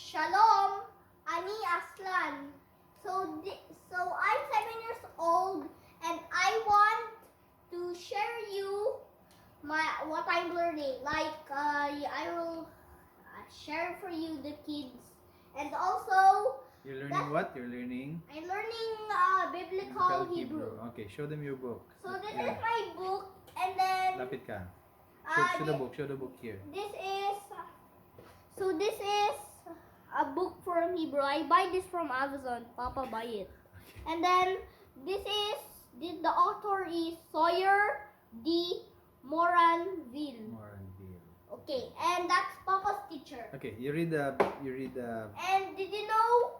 Shalom, Ani Aslan. So I'm 7 years old, and I want to share you what I'm learning. I will share for you the kids, and also You're learning what? You're learning I'm learning biblical Hebrew. Okay, show them your book. So this is my book, and then Lapit ka. uh, Show the book. Show the book here. this is a book from Hebrew. I buy this from Amazon. Papa buy it. And then the author is Sawyer D. Moranville. Moranville. Okay, and that's Papa's teacher. Okay, you read the. And did you know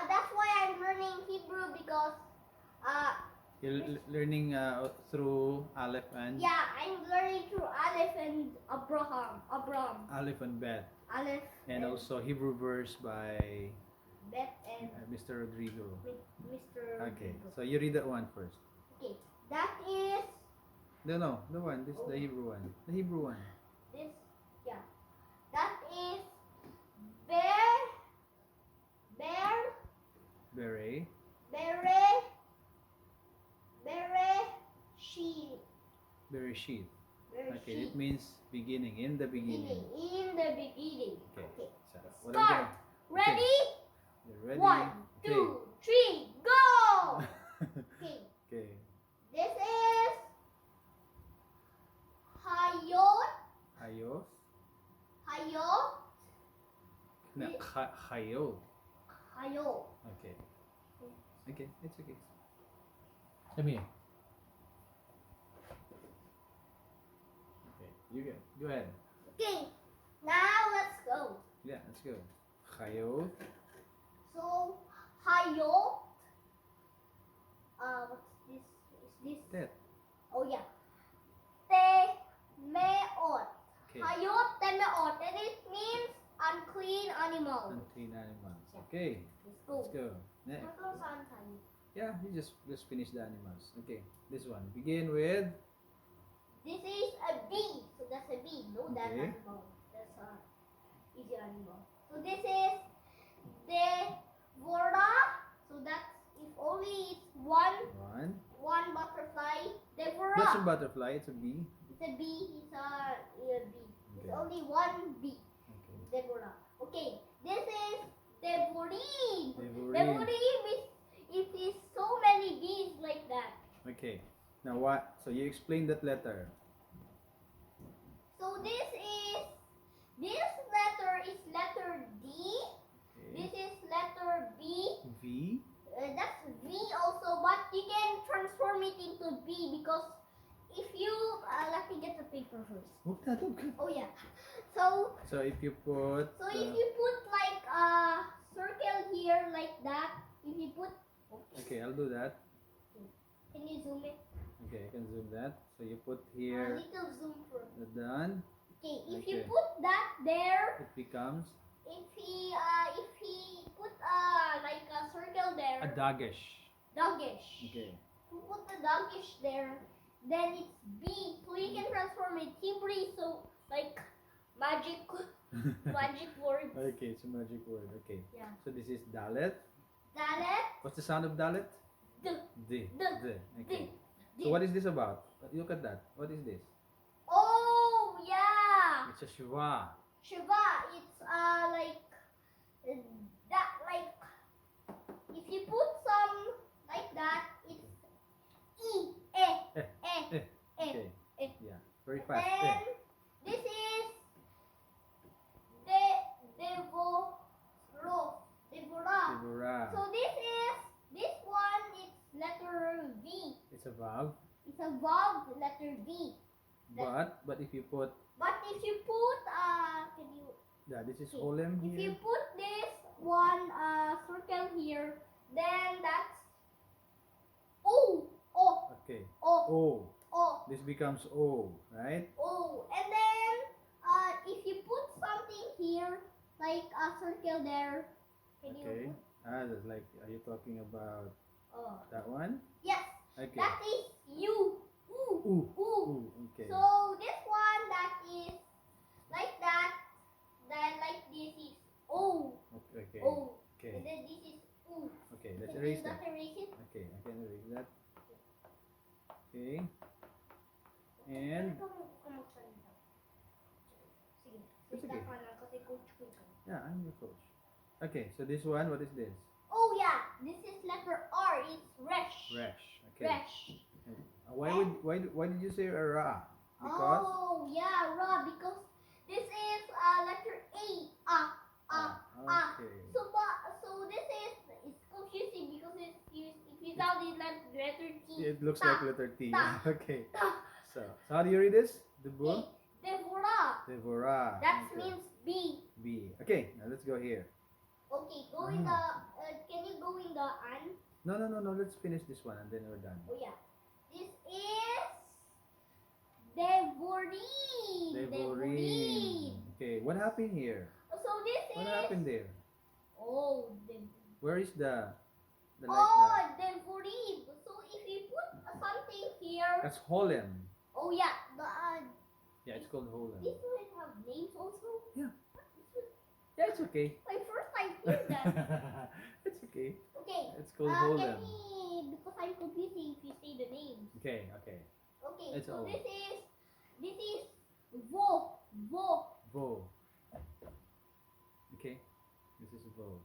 that's why I'm learning Hebrew, because You're learning through Aleph and yeah, I'm learning through Aleph and Abram. Aleph and Bet, Aleph and also Hebrew verse by Bet and Mr. Rodrigo. Mr. Okay, so you read that one first. Okay, that is No, the one. This is the Hebrew one. The Hebrew one. this. Yeah, that is bear, Beret. sheep. Bereshit. Okay, it means beginning. In the beginning. In the beginning. Okay. So, what Start. Ready? You're ready. 1, 2, 3, go! Okay. Okay. This is Hayot. Hayos. No, This- Hayo. Hayot. Okay. Okay, it's okay. Come here. Okay, you go ahead. Okay. Now let's go. Yeah, let's go. Hayo. So Hayot. What's this? Is this? Tet. Oh yeah. Temeot. Okay. Hayot temeot. And it means unclean animal. Unclean animals. Okay, Let's go. let's go. Next. Ano saan tayo? Yeah, you just finish the animals. Okay, this one. Begin with This is a bee. So that's a bee. No, that Okay. animal. That's a easy animal. So this is Devora. So that's if only it's one butterfly. Devora. That's a butterfly. It's a bee. It's a bee. It's a bee. It's Okay. only one bee. Okay. Devora. Okay. This is Devorim. Devorim. Devorim is it is so many bees like that. Okay. Now what? So you explain that letter. So this letter is letter D. Okay. This is letter B. V. That's V also, but you can transform it into B, because if you let me get the paper first. Huwag na, huwag ka. Oh yeah. So So if you put. if you put like a circle here like that, if you put Okay, I'll do that. can you zoom it? Okay, I can zoom that. So you put A here little zoom for. the done. Okay, if you Okay. put that there, It becomes if he put like a circle there, a doggish. doggish. Okay. If you put the doggish there, then it's B. So you can transform it. Hebrew, so like magic words. Okay, it's a magic word. Okay. Yeah. So this is Dalet. Dalet, What's the sound of Dalet? D. D. D. Okay. D. So what is this about? Look at that. What is this? Oh yeah. It's a Shiva. Shiva, it's like that, like if you put some like that, it's E, Okay. Eh. Yeah. Very fast. Then this is Devora. Deborah. So this one is letter V. It's a valve. It's a vowel letter V. But if you put But if you put can you this is Okay. Olem if you here. put this one circle here, then that's O. Okay. O. O. O. This becomes O, right? O. And then if you put something here, like a circle there, can Okay. you That's like, are you talking about put, that one? yes, Okay. that is U. Ooh. Ooh. Ooh. Ooh. Okay. So this one that is like that, then like this is O. Okay. Okay, let's Can erase you that. not erase it? Okay, I can erase that. Okay. And Sige, It's sit okay. ka na kasi coach ko ikaw. yeah, I'm your coach. Okay, so this one, what is this? Oh yeah, this is letter R. It's resh. Resh. Okay. Resh. Why did you say ra? Because Oh yeah, ra, because this is letter A. okay. So this is it's confusing because if you sound it like letter T. It looks Ta. like letter T. Ta. Okay. Ta. So how do you read this? The bull? Devora. Devorah. That Okay. means B. B. Okay, now let's go here. Okay, go in the. Can you go in the an? No. Let's finish this one and then we're done. Oh yeah. This is Devorim. Devorim. Okay, what happened here? So this What is. happened there? Oh, Where is the like oh, Devorim. So if you put something here. That's Holem. Oh yeah, Yeah, it's called Holem. this one have names also. Yeah. This was Yeah, it's okay. my first time hear that. It's okay. Okay. It's called Can Holem. we, because I'm confusing if you say the names. Okay. Okay, It's so all. this is Vo. Vo. Okay. This is Vo.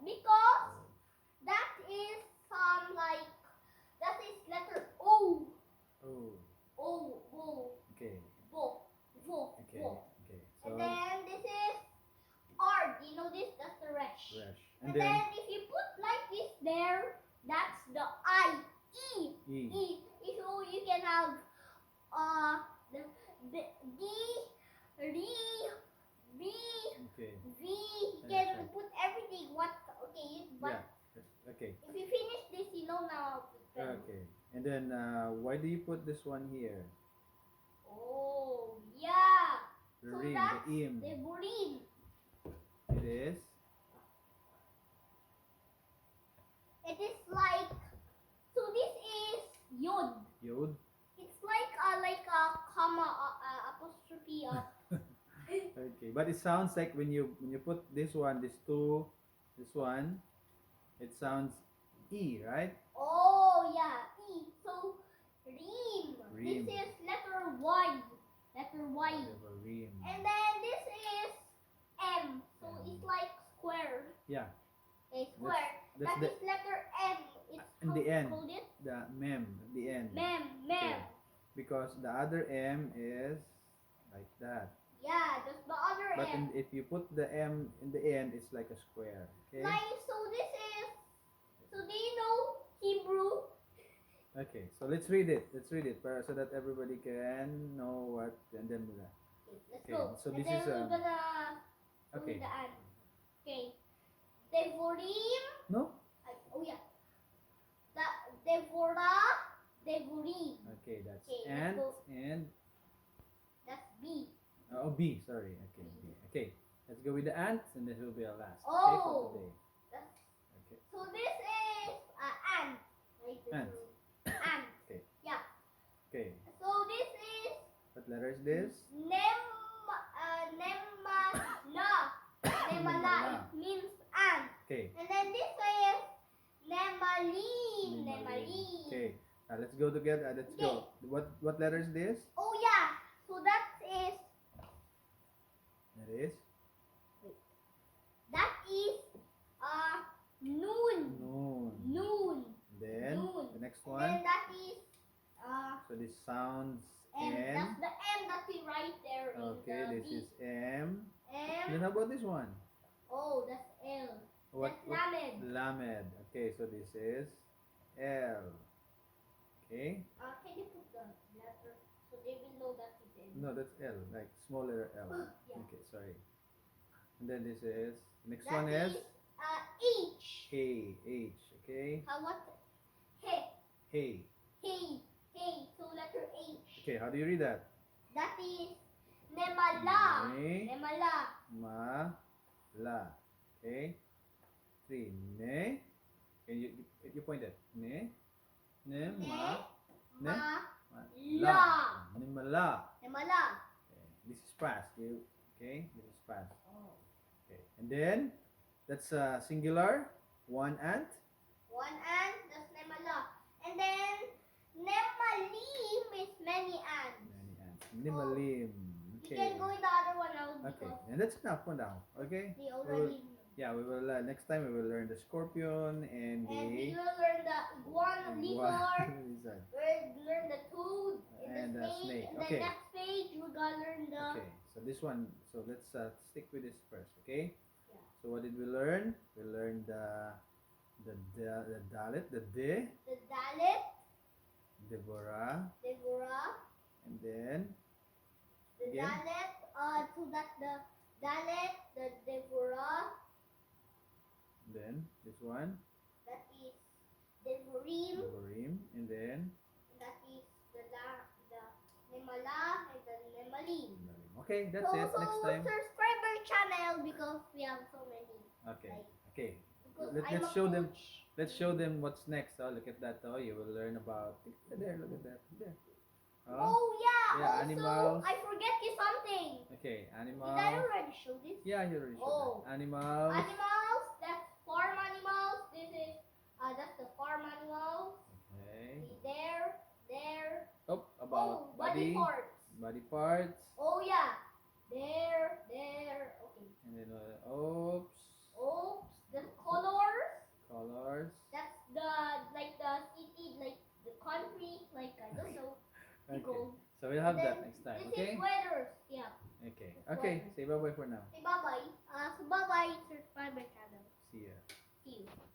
Because that is like that is letter O. Oh. Vo. Okay. Okay. Okay. Okay. So And then this is R. You know this? That's the resh. Resh. And then if you put like this there, that's the I. E. E. If you can have the D, R, B, Okay. V. You can That's right. put everything. What? Okay, but Yeah. Okay. if you finish this, you know now. Okay. And then why do you put this one here? Oh yeah. The So rim, that's the im. the burin. It is. It is like. So this is yod. Yod. It's like a comma apostrophe. Okay, but it sounds like when you put this one, this one, it sounds E, right? Oh yeah, E. So rim. Rim. This is letter Y. Letter Y. Whatever, rim. And then this is M. So it's like square. Yeah, A square. that's That is letter M. It's in the end. called it the mem at the end. mem. Okay. Because the other M is like that. Yeah, that's the other But M. if you put the M in the end, it's like a square. Okay. Like so this is. So do you know Hebrew? Okay. So let's read it. So that everybody can know what and then do that. Okay, let's Okay, go. so And this then is, we're gonna do okay. the and. Okay. Devorim. No. Oh yeah. The Devora. Devorim. Okay, that's Okay, let's ant go. and That's B. oh B. Sorry. Okay. B. Okay. Let's go with the ants and this will be our last. Okay, Oh. for today. That's, Okay. so this is ant. Right? Ant. Ant. Okay. Yeah. Okay. So this is What letter is this? Nemala. It means ant. Okay. And then this is Nemaline. Nemaline. Okay. Let's go together. Let's go. What letter is this? Oh yeah. So that is noon. Noon. Noon. Then Noon. the next And one. then that is So this sounds M. N. That's the M that we write there in Okay. the This B. is M. M. Then how about this one? Oh, that's L. What? That's Lamed. Lamed. Okay. So this is L. Okay. Can you put the letter so they will know that it's L? No, that's L. Like small letter L. Yeah. Okay. Sorry. And then this is next That one is H. A. H. Okay. What? Hey. Hey. Hey. Hey. So letter H. Okay. How do you read that? That is Nemala. Ne. Nemala. Ma. La. Okay. 3. Ne. Okay, you pointed. Ne. Ne. Ma. Ne. Ma. Ma. La. Nimala. Nemala. Okay. This is fast. Okay. This is fast. Okay. And then That's singular. One ant. One ant, that's Nemala. And then Nemalim is many ants. Many ants. Nimalim. You can go Okay. in the other one now Okay. because And that's enough for now. Okay. they already know. Yeah, we will next time we will learn the scorpion and And we the will learn the iguana lizard. lizard. We'll learn the toad And and the the snake. snake. And Okay. the next page we're gonna learn the Okay. So this one. So let's stick with this first. Okay. Yeah. So what did we learn? We learned the dalit, the de, Dalit, Deborah, Deborah, and then the Again? Dalit, so that's the Dalit, the Deborah, this one, that is Devorim, Devorim, and then that is the Nemala, and the Nemalim. okay, that's So it. Next time. subscribe our channel because we have so many. Okay, okay. Because Let's I'm a show them. coach. Let's show them what's next. Oh, look at that. Oh, you will learn about. There, look at that. There. Oh, Oh yeah, Yeah, also animals. I forget you something. okay. Did I Animal. already show this? Yeah, you already showed Oh. that. Animals. Animals, that's farm animals. This is that's the farm animals. Okay. See there. Oh, about Body parts. body parts. Oh yeah, there. Okay. And then oops, Oops, the colors. colors. That's the like the city, like the country, like I don't know. Okay. Gold. So we'll have And that then next time. This Okay. is weathers. Yeah. Okay. That's Okay. weather. Say bye bye for now. Say bye bye. So bye bye. Subscribe my channel. See ya. See you.